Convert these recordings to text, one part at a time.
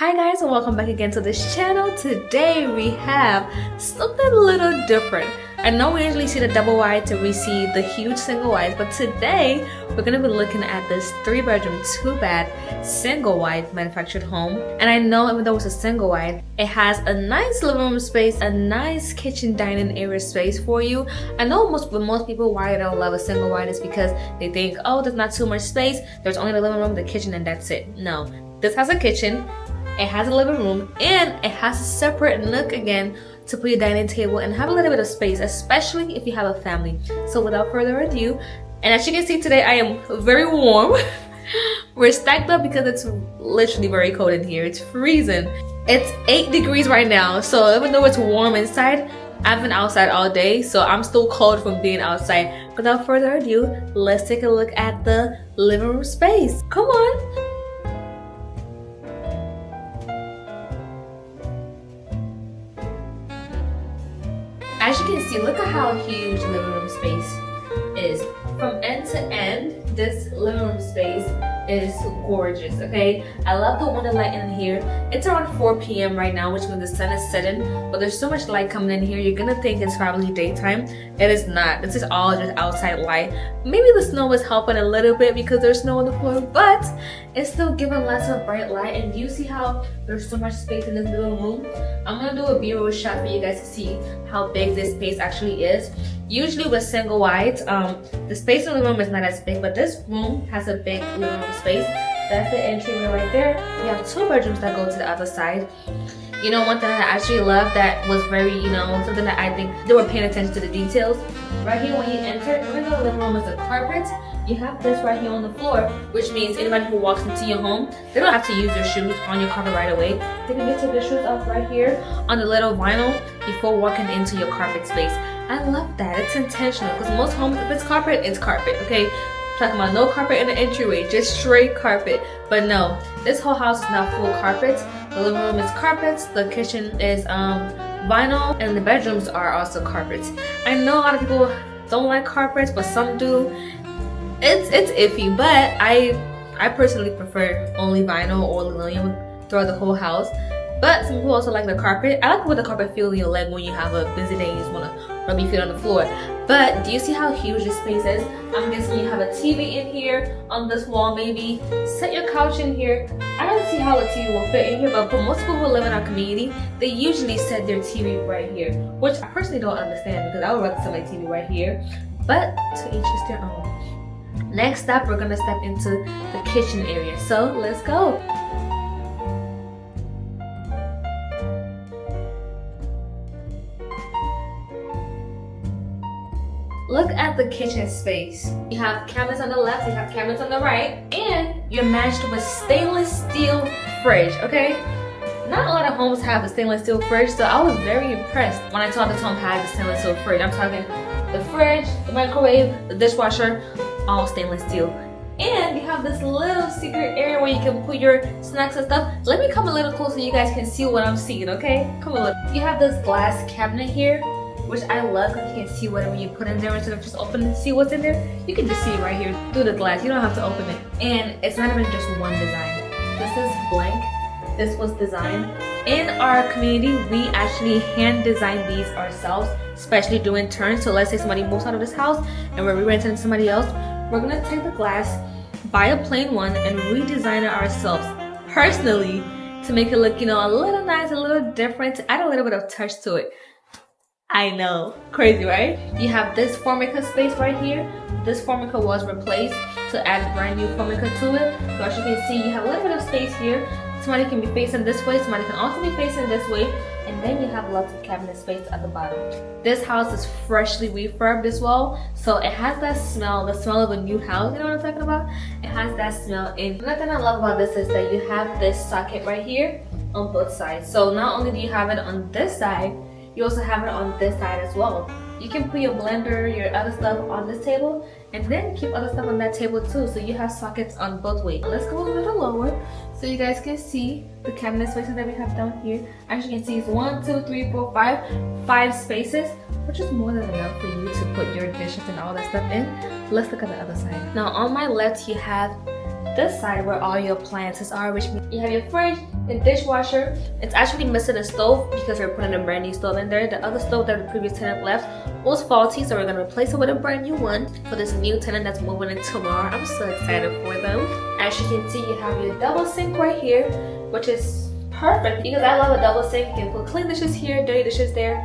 Hi guys, and welcome back again to this channel. Today we have something a little different. I know we usually see the double wides and we see the huge single wides, but today we're going to be looking at this 3-bedroom, 2-bath single wide manufactured home. And I know even though it's a single wide, it has a nice living room space, a nice kitchen dining area space for you. I know most people why they don't love a single wide is because they think, oh, there's not too much space, there's only the living room, the kitchen, and that's it. No, this has a kitchen, it has a living room, and it has a separate nook again to put your dining table and have a little bit of space, especially if you have a family. So without further ado, and as you can see today, I am very warm. We're stacked up because it's literally very cold in here. It's freezing. It's 8 degrees right now, so even though it's warm inside, I've been outside all day, so I'm still cold from being outside. Without further ado, let's take a look at the living room space. Come on. As you can see, look at how huge the living room space is. From end to end, this living room space is gorgeous, okay? I love the window light in here. It's around 4 p.m. right now, which means the sun is setting, but there's so much light coming in here, you're gonna think it's probably daytime. It is not. This is all just outside light. Maybe the snow is helping a little bit because there's snow on the floor, but it's still giving lots of bright light. And you see how there's so much space in this little room? I'm gonna do a B-roll shot for you guys to see how big this space actually is. Usually with single wides, the space in the room is not as big, but this room has a big living room space. That's the entryway right there. We have 2 bedrooms that go to the other side. You know, one thing that I actually love that was very, something that I think they were paying attention to the details. Right here when you enter, even though the living room is a carpet, you have this right here on the floor, which means anybody who walks into your home, they don't have to use their shoes on your carpet right away. They can just take their shoes off right here on the little vinyl before walking into your carpet space. I love that. It's intentional because most homes, if it's carpet, it's carpet, okay? Talking about no carpet in the entryway, just straight carpet. But no, this whole house is now full carpets. The living room is carpets, the kitchen is vinyl, and the bedrooms are also carpets. I know a lot of people don't like carpets, but some do. It's iffy, but I personally prefer only vinyl or linoleum throughout the whole house. But some people also like the carpet. I like what the carpet feels in your leg when you have a busy day and you just want to rub your feet on the floor. But do you see how huge this space is? I'm guessing you have a TV in here on this wall maybe. Set your couch in here. I don't see how the TV will fit in here, but for most people who live in our community, they usually set their TV right here, which I personally don't understand because I would rather set my TV right here. But to each is their own. Next up, we're gonna step into the kitchen area. So let's go. Look at the kitchen space. You have cabinets on the left, you have cabinets on the right, and you're matched with stainless steel fridge, okay? Not a lot of homes have a stainless steel fridge, so I was very impressed when I saw this home had the stainless steel fridge. I'm talking the fridge, the microwave, the dishwasher, all stainless steel. And you have this little secret area where you can put your snacks and stuff. Let me come a little closer so you guys can see what I'm seeing, okay? Come a little. You have this glass cabinet here, which I love because you can see whatever you put in there instead of just open and see what's in there. You can just see it right here through the glass. You don't have to open it. And it's not even just one design. This is blank. This was designed. In our community, we actually hand design these ourselves, especially doing turns. So let's say somebody moves out of this house and we're re-renting to somebody else. We're gonna take the glass, buy a plain one, and redesign it ourselves personally to make it look, a little nice, a little different, to add a little bit of touch to it. I know, crazy, right? You have this formica space right here. This formica was replaced to add brand new formica to it. So as you can see, you have a little bit of space here. Somebody can be facing this way, somebody can also be facing this way, and then you have lots of cabinet space at the bottom. This house is freshly refurbed as well, so it has that smell, the smell of a new house, you know what I'm talking about? It has that smell. And another thing I love about this is that you have this socket right here on both sides. So not only do you have it on this side, you also have it on this side as well. You can put your blender, your other stuff on this table, and then keep other stuff on that table too. So you have sockets on both ways. Let's go a little lower so you guys can see the cabinet spaces that we have down here. As you can see, it's 1, 2, 3, 4, 5 spaces, which is more than enough for you to put your dishes and all that stuff in. Let's look at the other side. Now on my left, you have this side where all your appliances are, which means you have your fridge, and dishwasher. It's actually missing a stove because we're putting a brand new stove in there. The other stove that the previous tenant left was faulty, so we're gonna replace it with a brand new one for this new tenant that's moving in tomorrow. I'm so excited for them. As you can see, you have your double sink right here, which is perfect because I love a double sink. You can put clean dishes here, dirty dishes there.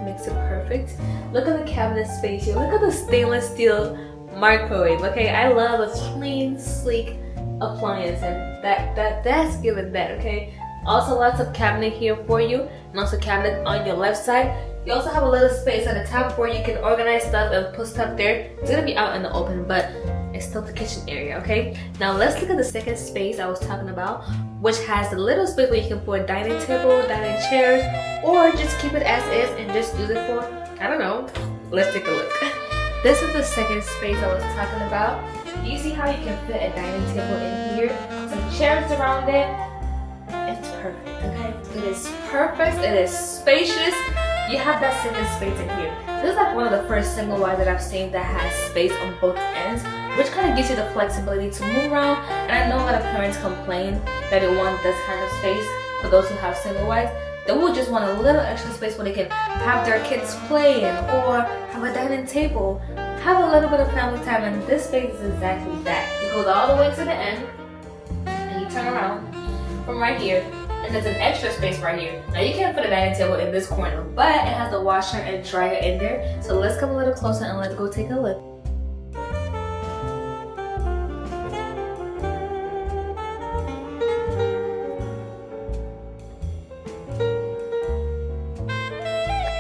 Makes it perfect. Look at the cabinet space here. Look at the stainless steel microwave. Okay, I love a clean, sleek appliance, and that's given that. Okay, also lots of cabinet here for you, and also cabinet on your left side. You also have a little space at the top where you can organize stuff and put stuff there. It's gonna be out in the open, but it's still the kitchen area. Okay, now let's look at the second space I was talking about, which has a little space where you can put a dining table, dining chairs, or just keep it as is and just use it for, I don't know. Let's take a look. This is the second space I was talking about. You see how you can fit a dining table in here, some chairs around it. It's perfect, okay? It is perfect, it is spacious. You have that second space in here. This is like one of the first single wides that I've seen that has space on both ends, which kind of gives you the flexibility to move around. And I know a lot of parents complain that they want this kind of space for those who have single wides. They will just want a little extra space where they can have their kids play in, or have a dining table, have a little bit of family time, and this space is exactly that. It goes all the way to the end, and you turn around from right here, and there's an extra space right here. Now you can't put a dining table in this corner, but it has a washer and dryer in there. So let's come a little closer and let's go take a look.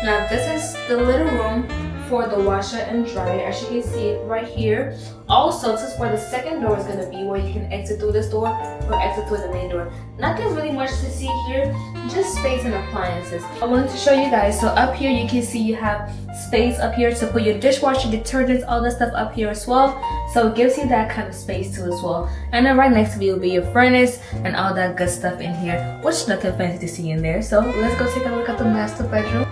Now this is the little room for the washer and dryer. As you can see it right here. Also, this is where the second door is going to be, where you can exit through this door or exit through the main door. Nothing really much to see here, just space and appliances. I wanted to show you guys. So up here you can see you have space up here to put your dishwasher, detergents, all that stuff up here as well. So it gives you that kind of space too as well. And then right next to you will be your furnace and all that good stuff in here, which nothing fancy to see in there. So let's go take a look at the master bedroom.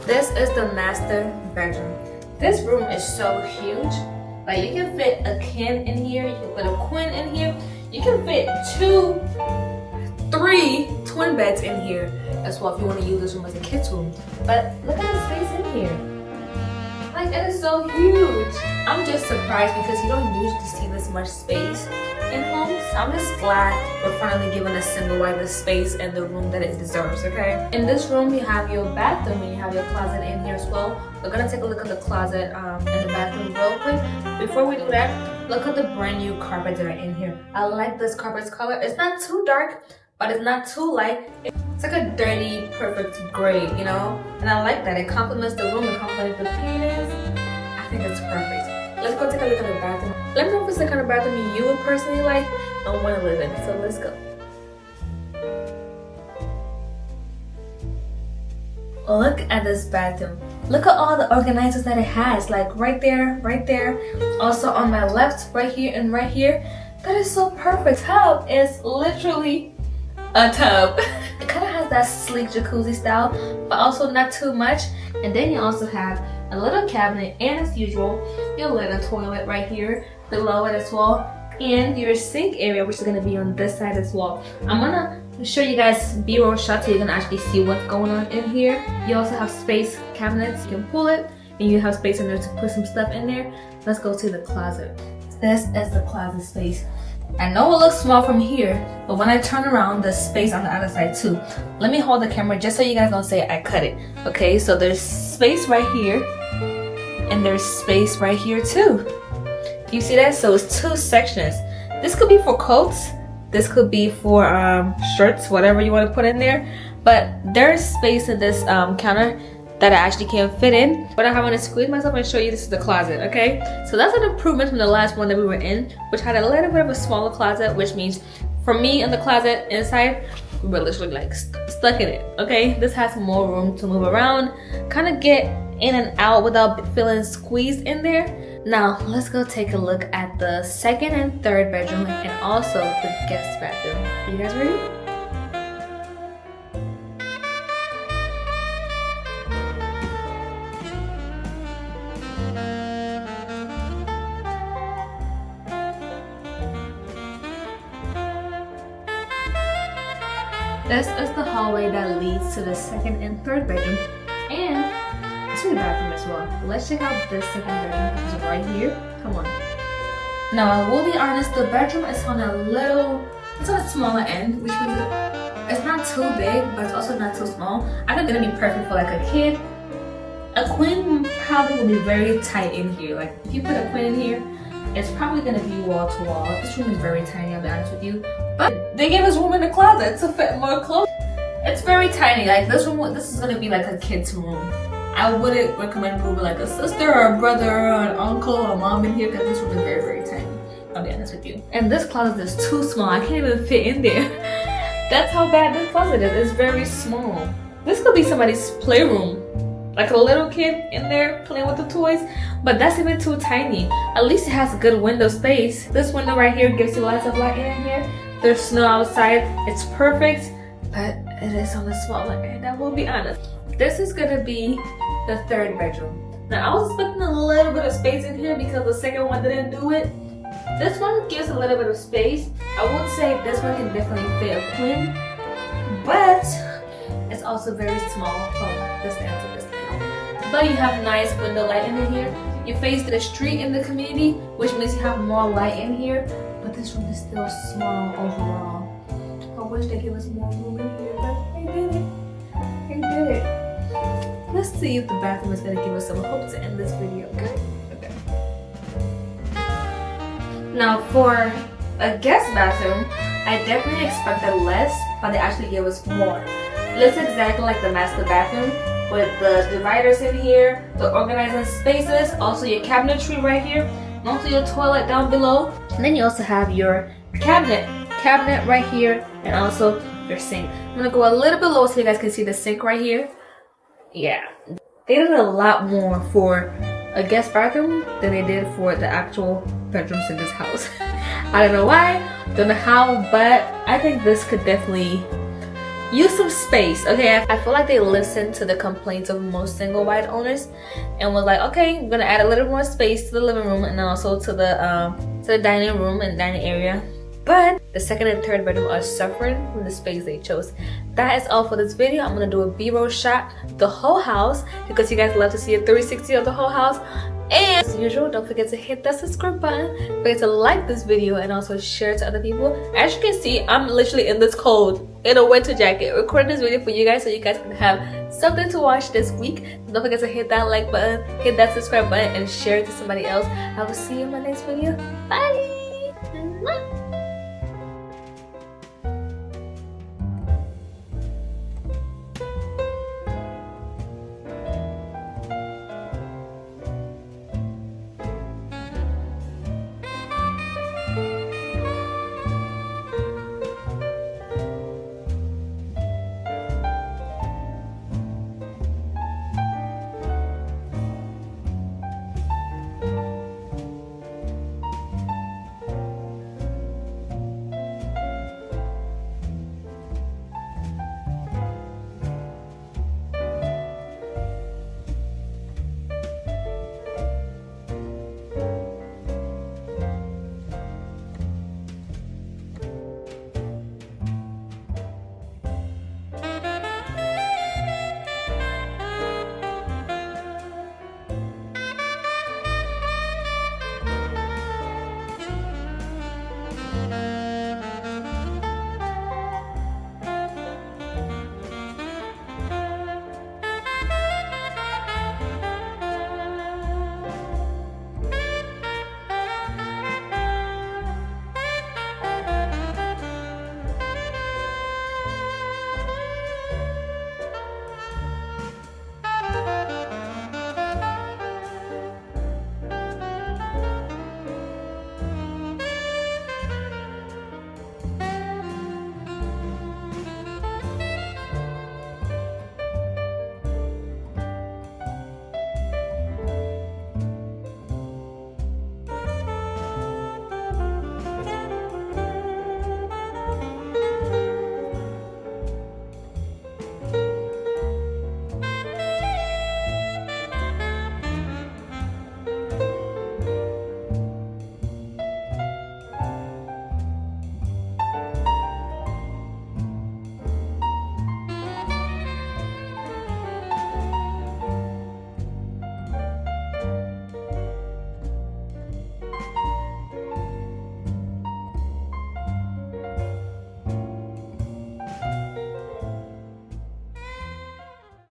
This is the master bedroom. This room is so huge. Like, you can fit a king in here, you can fit a queen in here, you can fit 3 twin beds in here as well if you want to use this room as a kids room. But look at the space in here. Like, it is so huge. I'm just surprised because you don't usually see this much space in homes. I'm just glad we're finally giving a single wide the space and the room that it deserves, okay? In this room, you have your bathroom and you have your closet in here as well. We're gonna take a look at the closet and the bathroom real quick. Before we do that, look at the brand new carpets that are in here. I like this carpet's color. It's not too dark, but it's not too light. It's like a dirty, perfect gray, you know? And I like that. It complements the room, it complements the paintings. I think it's perfect. Let's go take a look at the bathroom. Let me know if it's the kind of bathroom you would personally like and want to live in. So let's go. Look at this bathroom. Look at all the organizers that it has. Like right there, right there. Also on my left, right here, and right here. That is so perfect. Tub is literally a tub. It kind of has that sleek jacuzzi style, but also not too much. And then you also have a little cabinet, and as usual, your little toilet right here below it as well, and your sink area, which is going to be on this side as well. I'm gonna show you guys B-roll shots so you can actually see what's going on in here. You also have space cabinets, you can pull it, and you have space in there to put some stuff in there. Let's go to the closet. This is the closet space. I know it looks small from here, but when I turn around, there's space on the other side too. Let me hold the camera just so you guys don't say I cut it. Okay, so there's space right here, and there's space right here too. You see that? So it's 2 sections. This could be for coats, this could be for shirts, whatever you want to put in there. But there's space in this counter that I actually can't fit in. But I'm going to squeeze myself and show you this is the closet, okay? So that's an improvement from the last one that we were in, which had a little bit of a smaller closet, which means for me in the closet inside, we're literally like stuck in it, okay? This has more room to move around, kind of get in and out without feeling squeezed in there. Now let's go take a look at the second and third bedroom and also the guest bathroom. You guys ready? This is the hallway that leads to the second and third bedroom and to the bathroom as well. Let's check out this second bedroom, which is right here. Come on. Now I will be honest, the bedroom is on it's on a smaller end, which means it's not too big, but it's also not too small. I think it's gonna be perfect for like a kid. A queen probably will be very tight in here. Like if you put a queen in here, it's probably gonna be wall to wall. This room is very tiny, I'll be honest with you. But they gave us room in the closet to fit more clothes. It's very tiny. Like this is gonna be like a kid's room. I wouldn't recommend moving like a sister or a brother or an uncle or mom in here because this room is very, very tiny. I'll be honest with you. And this closet is too small. I can't even fit in there. That's how bad this closet is. It's very small. This could be somebody's playroom. Like a little kid in there playing with the toys. But that's even too tiny. At least it has good window space. This window right here gives you lots of light in here. There's snow outside. It's perfect. But it is on the smaller end, I will be honest. This is gonna be the third bedroom. Now I was expecting a little bit of space in here because the second one didn't do it. This one gives a little bit of space. I would say this one can definitely fit a queen, but it's also very small from this end to this end. But you have nice window light in here. You face the street in the community, which means you have more light in here. But this room is still small overall. I wish they gave us more room in here, but they didn't. They did it. Let's see if the bathroom is gonna give us some hope to end this video, okay? Okay. Now for a guest bathroom, I definitely expected less, but they actually gave us more. It looks exactly like the master bathroom with the dividers in here, the organizing spaces, also your cabinetry right here, and also your toilet down below. And then you also have your cabinet right here, and also your sink. I'm gonna go a little bit lower so you guys can see the sink right here. Yeah, they did a lot more for a guest bathroom than they did for the actual bedrooms in this house. I don't know why, don't know how, but I think this could definitely use some space. Okay, I feel like they listened to the complaints of most single wide owners and was like, okay, I'm gonna add a little more space to the living room and also to the dining room and dining area. But the second and third bedroom are suffering from the space they chose. That is all for this video. I'm gonna do a B-roll shot the whole house because you guys love to see a 360 of the whole house. And as usual, don't forget to hit that subscribe button. Don't forget to like this video and also share it to other people. As you can see, I'm literally in this cold in a winter jacket recording this video for you guys so you guys can have something to watch this week. Don't forget to hit that like button, hit that subscribe button, and share it to somebody else. I will see you in my next video. Bye.